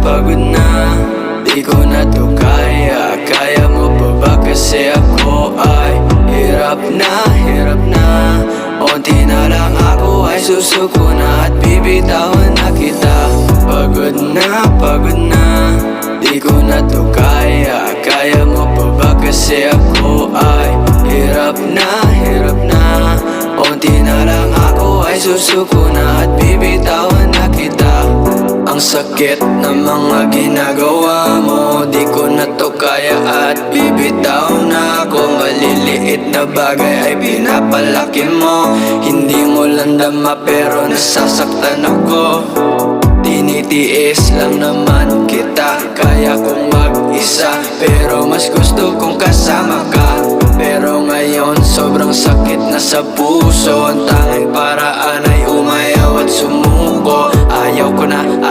pagod na, di ko na to kaya. Kaya mo pa ba kasi ako ay hirap na. Unti na lang ako ay susuko na at bibitawan na kita. Pagod na, di ko na to kaya. Kaya mo pa ba kasi ako ay hirap na. Unti na lang ako ay susuko na at bibitawan na kita. Ang sakit ng mga ginagawa mo, di ko na to kaya at bibitaw na ako. Maliliit na bagay ay pinapalaki mo. Hindi mo lang dama pero nasasaktan ako. Tinitiis lang naman kita, kaya kong mag-isa, pero mas gusto kong kasama ka. Pero ngayon sobrang sakit na sa puso. Ang tanging paraan ay umayaw at sumuko. Ayaw ko na